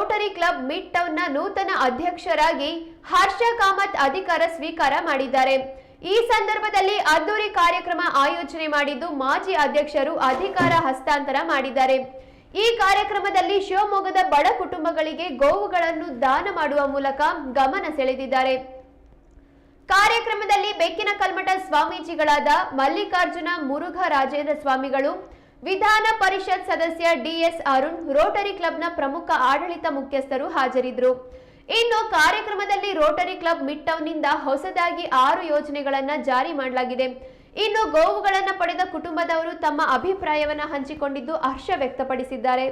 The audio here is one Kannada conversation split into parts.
ರೋಟರಿ ಕ್ಲಬ್ ಮಿಡ್ ಟೌನ್ನ ನೂತನ ಅಧ್ಯಕ್ಷರಾಗಿ ಹರ್ಷ ಕಾಮತ್ ಅಧಿಕಾರ ಸ್ವೀಕಾರ ಮಾಡಿದ್ದಾರೆ. ಈ ಸಂದರ್ಭದಲ್ಲಿ ಅದ್ದೂರಿ ಕಾರ್ಯಕ್ರಮ ಆಯೋಜನೆ ಮಾಡಿದ್ದು ಮಾಜಿ ಅಧ್ಯಕ್ಷರು ಅಧಿಕಾರ ಹಸ್ತಾಂತರ ಮಾಡಿದ್ದಾರೆ. ಈ ಕಾರ್ಯಕ್ರಮದಲ್ಲಿ ಶಿವಮೊಗ್ಗದ ಬಡ ಕುಟುಂಬಗಳಿಗೆ ಗೋವುಗಳನ್ನು ದಾನ ಮಾಡುವ ಮೂಲಕ ಗಮನ ಸೆಳೆದಿದ್ದಾರೆ. ಕಾರ್ಯಕ್ರಮದಲ್ಲಿ ಬೆಕ್ಕಿನ ಕಲ್ಮಠ ಸ್ವಾಮೀಜಿಗಳಾದ ಮಲ್ಲಿಕಾರ್ಜುನ ಮುರುಘಾ ರಾಜೇಂದ್ರ ಸ್ವಾಮಿಗಳು, ವಿಧಾನ ಪರಿಷತ್ ಸದಸ್ಯ ಡಿಎಸ್ ಅರುಣ್, ರೋಟರಿ ಕ್ಲಬ್ನ ಪ್ರಮುಖ ಆಡಳಿತ ಮುಖ್ಯಸ್ಥರು ಹಾಜರಿದ್ದರು. ಇನ್ನು ಕಾರ್ಯಕ್ರಮದಲ್ಲಿ ರೋಟರಿ ಕ್ಲಬ್ ಮಿಡ್ ಟೌನ್ನಿಂದ ಹೊಸದಾಗಿ 6 ಯೋಜನೆಗಳನ್ನು ಜಾರಿ ಮಾಡಲಾಗಿದೆ. ಇನ್ನು ಗೋವುಗಳನ್ನು ಪಡೆದ ಕುಟುಂಬದವರು ತಮ್ಮ ಅಭಿಪ್ರಾಯವನ್ನು ಹಂಚಿಕೊಂಡಿದ್ದು ಹರ್ಷ ವ್ಯಕ್ತಪಡಿಸಿದ್ದಾರೆ.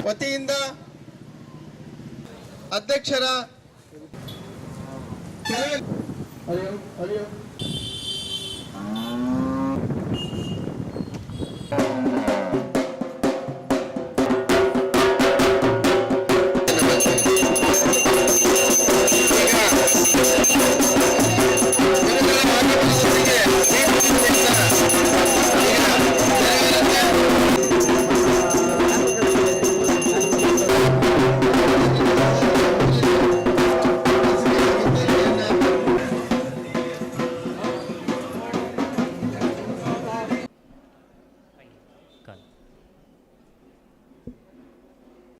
ವತಿಯಿಂದ ಅಧ್ಯಕ್ಷರ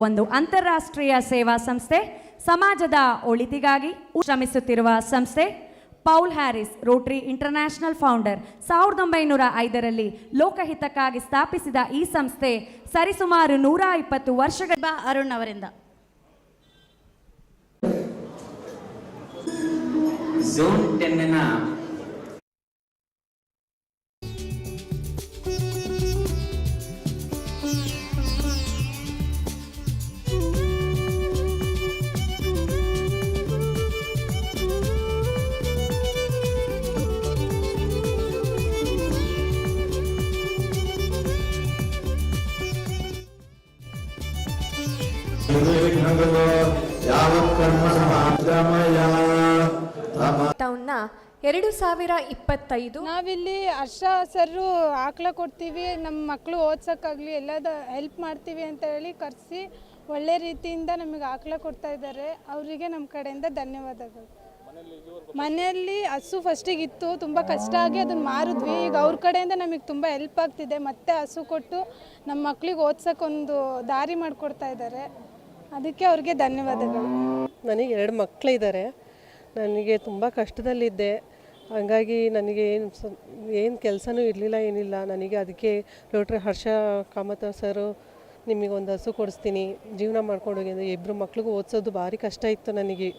ಒಂದು ಅಂತಾರಾಷ್ಟ್ರೀಯ ಸೇವಾ ಸಂಸ್ಥೆ, ಸಮಾಜದ ಒಳಿತಿಗಾಗಿ ಶ್ರಮಿಸುತ್ತಿರುವ ಸಂಸ್ಥೆ. Paul Harris Rotary International founder 1905ರಲ್ಲಿ ಲೋಕಹಿತಕ್ಕಾಗಿ ಸ್ಥಾಪಿಸಿದ ಈ ಸಂಸ್ಥೆ ಸರಿಸುಮಾರು 120 ವರ್ಷಗಳ ಅರುಣ್ ಅವರಿಂದ ಝೋನ್ 10ನ ಟೌನ್ನ 2025 ನಾವಿಲ್ಲಿ ಹರ್ಷ ಸರ್ರು ಆಕಳ ಕೊಡ್ತೀವಿ, ನಮ್ಮ ಮಕ್ಕಳು ಓದ್ಸೋಕ್ಕಾಗಲಿ ಎಲ್ಲದ ಹೆಲ್ಪ್ ಮಾಡ್ತೀವಿ ಅಂತ ಹೇಳಿ ಕರೆಸಿ ಒಳ್ಳೆ ರೀತಿಯಿಂದ ನಮಗೆ ಆಕಳ ಕೊಡ್ತಾ ಇದ್ದಾರೆ. ಅವರಿಗೆ ನಮ್ಮ ಕಡೆಯಿಂದ ಧನ್ಯವಾದಗಳು. ಮನೆಯಲ್ಲಿ ಹಸು ಫಸ್ಟಿಗೆ ಇತ್ತು, ತುಂಬ ಕಷ್ಟ ಆಗಿ ಅದನ್ನು ಮಾರಿದ್ವಿ. ಈಗ ಅವ್ರ ಕಡೆಯಿಂದ ನಮಗೆ ತುಂಬ ಹೆಲ್ಪ್ ಆಗ್ತಿದೆ. ಮತ್ತೆ ಹಸು ಕೊಟ್ಟು ನಮ್ಮ ಮಕ್ಕಳಿಗೆ ಓದ್ಸೋಕ್ಕೊಂದು ದಾರಿ ಮಾಡಿಕೊಡ್ತಾ ಇದ್ದಾರೆ. ಅದಕ್ಕೆ ಅವ್ರಿಗೆ ಧನ್ಯವಾದಗಳು. ನನಗೆ 2 ಮಕ್ಕಳಿದ್ದಾರೆ. ನನಗೆ ತುಂಬ ಕಷ್ಟದಲ್ಲಿದ್ದೆ. ಹಾಗಾಗಿ ನನಗೆ ಏನು ಕೆಲಸನೂ ಇರಲಿಲ್ಲ, ಏನಿಲ್ಲ ನನಗೆ. ಅದಕ್ಕೆ ರೋಟರಿ ಹರ್ಷ ಕಾಮತ್ ಸರು ನಿಮಗೊಂದು ಹಸು ಕೊಡಿಸ್ತೀನಿ, ಜೀವನ ಮಾಡ್ಕೊಂಡೋಗಿ ಅಂದರೆ 2 ಮಕ್ಳಿಗೂ ಓದಿಸೋದು ಭಾರಿ ಕಷ್ಟ ಇತ್ತು. ನನಗೆ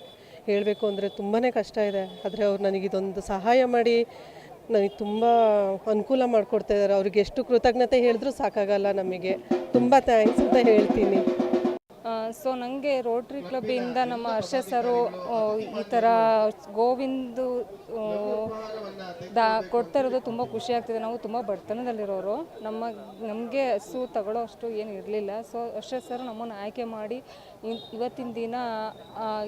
ಹೇಳಬೇಕು ಅಂದರೆ ತುಂಬಾ ಕಷ್ಟ ಇದೆ. ಆದರೆ ಅವ್ರು ನನಗಿದೊಂದು ಸಹಾಯ ಮಾಡಿ ನನಗೆ ತುಂಬ ಅನುಕೂಲ ಮಾಡಿಕೊಡ್ತಾಯಿದ್ದಾರೆ. ಅವ್ರಿಗೆ ಎಷ್ಟು ಕೃತಜ್ಞತೆ ಹೇಳಿದ್ರೂ ಸಾಕಾಗಲ್ಲ. ನಮಗೆ ತುಂಬ ಥ್ಯಾಂಕ್ಸ್ ಅಂತ ಹೇಳ್ತೀನಿ. ಸೊ ನನಗೆ ರೋಟ್ರಿ ಕ್ಲಬ್ಬಿಂದ ನಮ್ಮ ಹರ್ಷ ಸರು ಈ ಥರ ಗೋವಿಂದು ಕೊಡ್ತಾ ಇರೋದು ತುಂಬ ಖುಷಿ ಆಗ್ತಿದೆ. ನಾವು ತುಂಬ ಬಡತನದಲ್ಲಿರೋರು, ನಮಗೆ ಹಸು ತಗೊಳ್ಳೋ ಅಷ್ಟು ಏನು ಇರಲಿಲ್ಲ. ಸೊ ಹರ್ಷ ಸರು ನಮ್ಮನ್ನು ಆಯ್ಕೆ ಮಾಡಿ ಇವತ್ತಿನ ದಿನ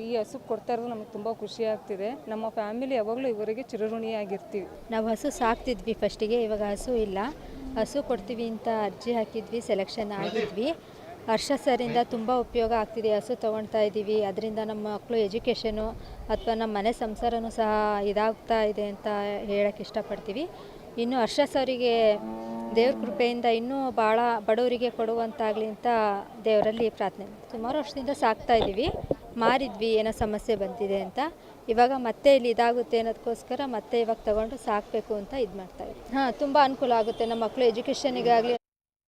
ಈ ಹಸು ಕೊಡ್ತಾ ಇರೋದು ನಮಗೆ ತುಂಬ ಖುಷಿ ಆಗ್ತಿದೆ. ನಮ್ಮ ಫ್ಯಾಮಿಲಿ ಯಾವಾಗಲೂ ಇವರಿಗೆ ಚಿರಋಣಿಯಾಗಿರ್ತೀವಿ. ನಾವು ಹಸು ಸಾಕ್ತಿದ್ವಿ ಫಸ್ಟಿಗೆ, ಇವಾಗ ಹಸು ಇಲ್ಲ. ಹಸು ಕೊಡ್ತೀವಿ ಅಂತ ಅರ್ಜಿ ಹಾಕಿದ್ವಿ, ಸೆಲೆಕ್ಷನ್ ಆಗಿದ್ವಿ. ಹರ್ಷ ಸರಿಂದ ತುಂಬ ಉಪಯೋಗ ಆಗ್ತಿದೆ. ಹಸು ತೊಗೊಳ್ತಾ ಇದ್ದೀವಿ, ಅದರಿಂದ ನಮ್ಮ ಮಕ್ಕಳು ಎಜುಕೇಷನು ಅಥವಾ ನಮ್ಮ ಮನೆ ಸಂಸಾರನೂ ಸಹ ಇದಾಗ್ತಾ ಇದೆ ಅಂತ ಹೇಳೋಕ್ಕೆ ಇಷ್ಟಪಡ್ತೀವಿ. ಇನ್ನು ಹರ್ಷ ಸರಿಗೆ ದೇವ್ರ ಕೃಪೆಯಿಂದ ಇನ್ನೂ ಭಾಳ ಬಡವರಿಗೆ ಕೊಡುವಂತಾಗಲಿ ಅಂತ ದೇವರಲ್ಲಿ ಪ್ರಾರ್ಥನೆ. ಸುಮಾರು ವರ್ಷದಿಂದ ಸಾಕ್ತಾ ಇದ್ದೀವಿ, ಮಾರಿದ್ವಿ ಏನೋ ಸಮಸ್ಯೆ ಬಂದಿದೆ ಅಂತ. ಇವಾಗ ಮತ್ತೆ ಇಲ್ಲಿ ಇದಾಗುತ್ತೆ ಅನ್ನೋದಕ್ಕೋಸ್ಕರ ಮತ್ತೆ ಇವಾಗ ತೊಗೊಂಡು ಸಾಕಬೇಕು ಅಂತ ಇದು ಮಾಡ್ತಾಯಿದ್ವಿ. ತುಂಬ ಅನುಕೂಲ ಆಗುತ್ತೆ ನಮ್ಮ ಮಕ್ಕಳು ಎಜುಕೇಷನಿಗಾಗಲಿ.